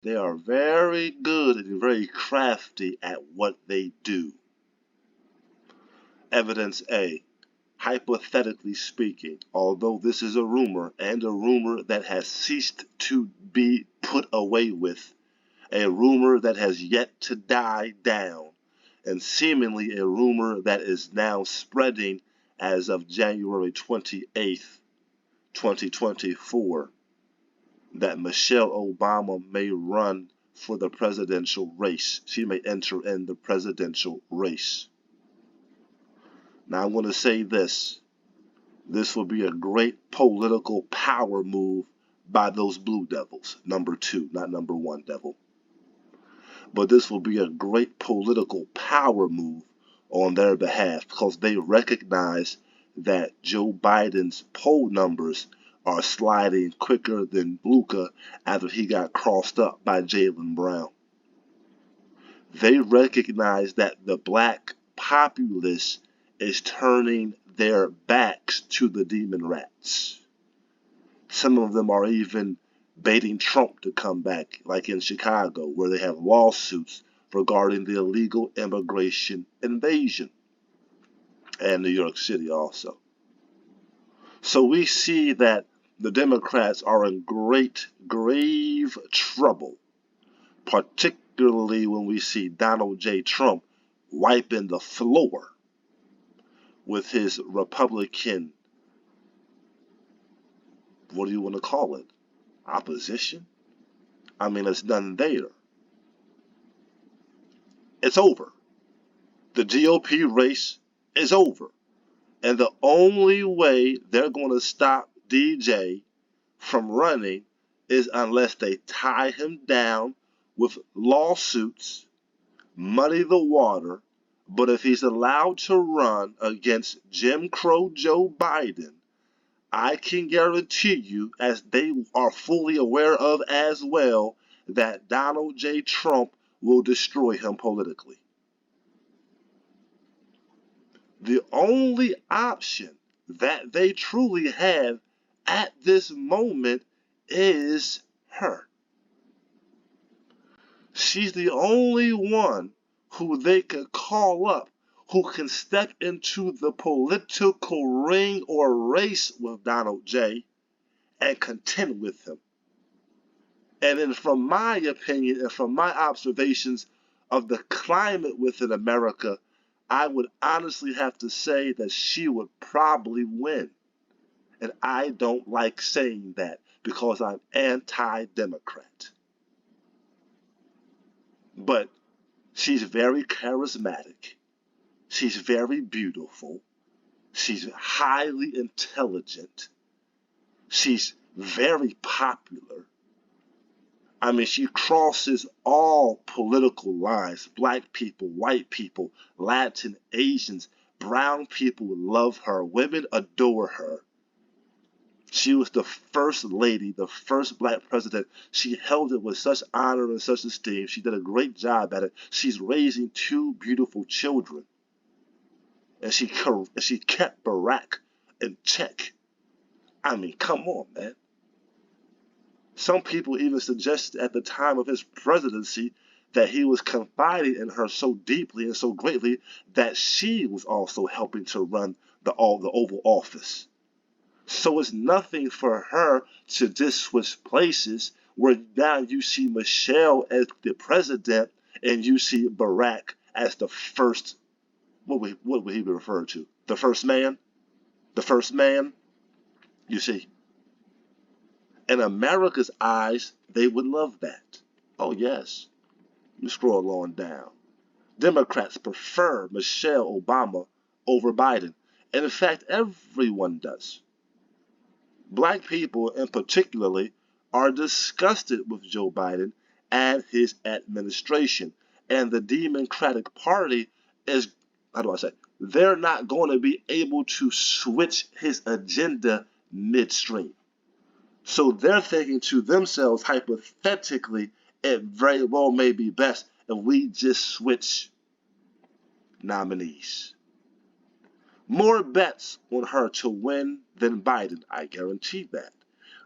They are very good and very crafty at what they do. Evidence A. Hypothetically speaking, although this is a rumor and a rumor that has ceased to be put away with, a rumor that has yet to die down, and seemingly a rumor that is now spreading as of January 28th, 2024, that Michelle Obama may run for the presidential race. She may enter in the presidential race. Now, I want to say this. This will be a great political power move by those Blue Devils. Number two, not number one devil. But this will be a great political power move on their behalf because they recognize that Joe Biden's poll numbers are sliding quicker than Luka after he got crossed up by Jaylen Brown. They recognize that the black populace is turning their backs to the demon rats. Some of them are even baiting Trump to come back, like in Chicago, where they have lawsuits regarding the illegal immigration invasion, and New York City also. So we see that the Democrats are in great, grave trouble, particularly when we see Donald J. Trump wiping the floor with his Republican, what do you want to call it, opposition? I mean, it's none there. It's over. The GOP race is over. And the only way they're going to stop DJ from running is unless they tie him down with lawsuits, muddy the water. But if he's allowed to run against Jim Crow Joe Biden, I can guarantee you, as they are fully aware of as well, that Donald J. Trump will destroy him politically. The only option that they truly have at this moment is her. She's the only one who they could call up, who can step into the political ring or race with Donald J. and contend with him. And then from my opinion and from my observations of the climate within America, I would honestly have to say that she would probably win. And I don't like saying that because I'm anti-Democrat. But she's very charismatic. She's very beautiful. She's highly intelligent. She's very popular. I mean, she crosses all political lines. Black people, white people, Latin, Asians, brown people love her. Women adore her. She was the first lady, the first black president. She held it with such honor and such esteem. She did a great job at it. She's raising two beautiful children. And she kept Barack in check. I mean, come on, man. Some people even suggested at the time of his presidency that he was confiding in her so deeply and so greatly that she was also helping to run the Oval Office. So it's nothing for her to just switch places where now you see Michelle as the president and you see Barack as the first, what would he be referred to? The first man? The first man? You see. In America's eyes, they would love that. Oh, yes. You scroll on down. Democrats prefer Michelle Obama over Biden. And in fact, everyone does. Black people, in particularly, are disgusted with Joe Biden and his administration. And the Democratic Party is, how do I say, they're not going to be able to switch his agenda midstream. So they're thinking to themselves, hypothetically, it very well may be best if we just switch nominees. More bets on her to win than Biden, I guarantee that.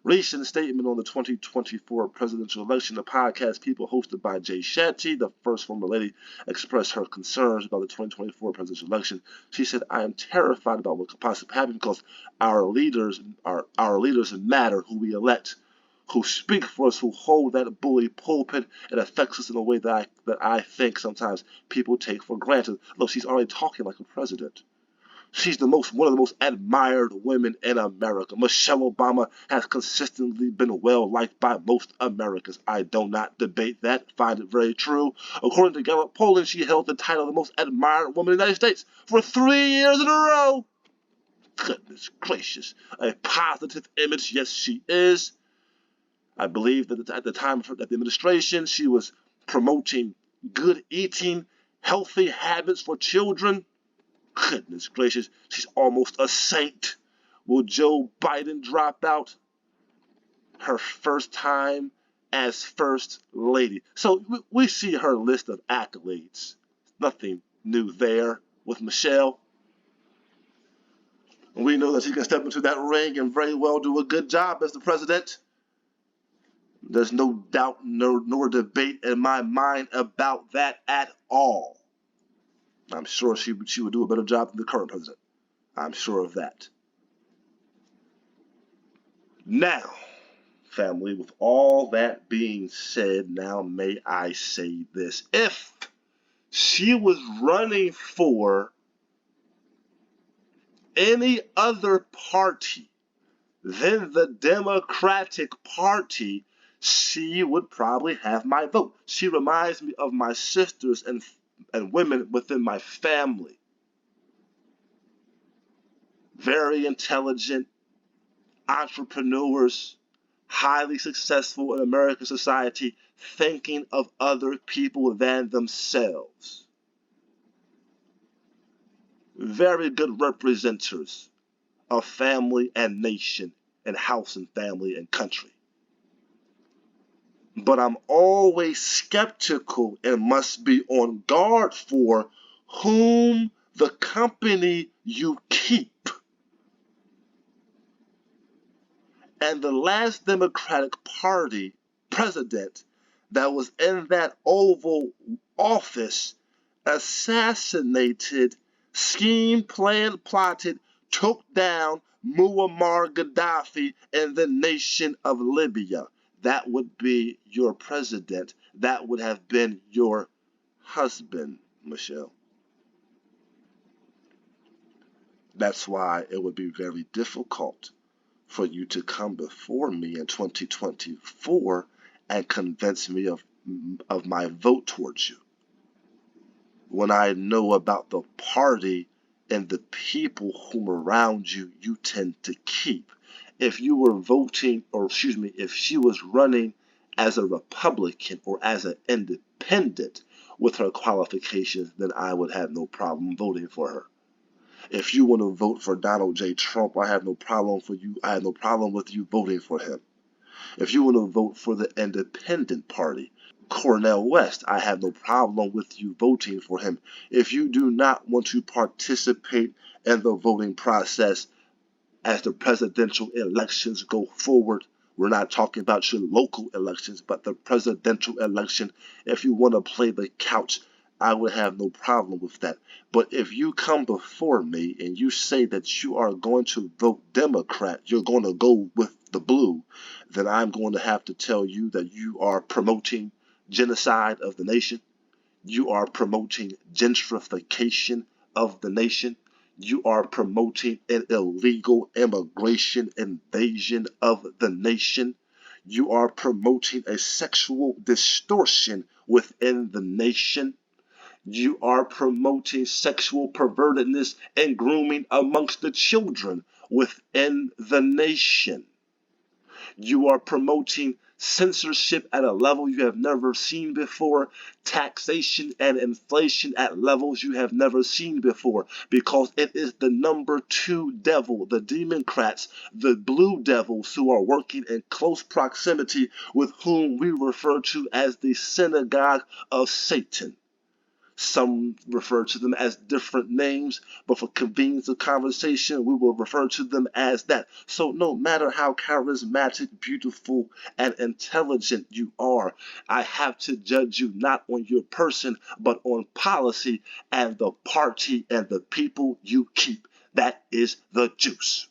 Recent statement on the 2024 presidential election, a podcast People hosted by Jay Shetty, the first former lady, expressed her concerns about the 2024 presidential election. She said, "I am terrified about what could possibly happen because our leaders matter, who we elect, who speak for us, who hold that bully pulpit. It affects us in a way that I think sometimes people take for granted." Look, she's already talking like a president. She's one of the most admired women in America. Michelle Obama has consistently been well liked by most Americans. I do not debate that. Find it very true. According to Gallup polling, she held the title of the most admired woman in the United States for 3 years in a row. Goodness gracious. A positive image, yes, she is. I believe that at the time of the administration, she was promoting good eating, healthy habits for children. Goodness gracious, she's almost a saint. Will Joe Biden drop out? Her first time as First Lady. So we see her list of accolades. Nothing new there with Michelle. And we know that she can step into that ring and very well do a good job as the president. There's no doubt nor debate in my mind about that at all. I'm sure she would do a better job than the current president. I'm sure of that. Now, family, with all that being said, now may I say this. If she was running for any other party than the Democratic Party, she would probably have my vote. She reminds me of my sisters and women within my family. Very intelligent entrepreneurs, highly successful in American society, thinking of other people than themselves. Very good representatives of family and nation and house and family and country. But I'm always skeptical and must be on guard for whom the company you keep. And the last Democratic Party president that was in that Oval Office assassinated, schemed, planned, plotted, took down Muammar Gaddafi and the nation of Libya. That would be your president. That would have been your husband, Michelle. That's why it would be very difficult for you to come before me in 2024 and convince me of my vote towards you, when I know about the party and the people whom around you tend to keep. If you were voting, or excuse me, if she was running as a Republican or as an independent with her qualifications, then I would have no problem voting for her. If you want to vote for Donald J. Trump, I have no problem for you. I have no problem with you voting for him. If you want to vote for the Independent Party, Cornel West, I have no problem with you voting for him. If you do not want to participate in the voting process as the presidential elections go forward, we're not talking about your local elections, but the presidential election. If you want to play the couch, I would have no problem with that. But if you come before me and you say that you are going to vote Democrat, you're going to go with the blue, then I'm going to have to tell you that you are promoting genocide of the nation. You are promoting gentrification of the nation. You are promoting an illegal immigration invasion of the nation. You are promoting a sexual distortion within the nation. You are promoting sexual pervertedness and grooming amongst the children within the nation. You are promoting censorship at a level you have never seen before, taxation and inflation at levels you have never seen before, because it is the number 2 devil, the Democrats, the blue devils, who are working in close proximity with whom we refer to as the synagogue of Satan. Some refer to them as different names, but for convenience of conversation, we will refer to them as that. So no matter how charismatic, beautiful, and intelligent you are, I have to judge you not on your person, but on policy and the party and the people you keep. That is the juice.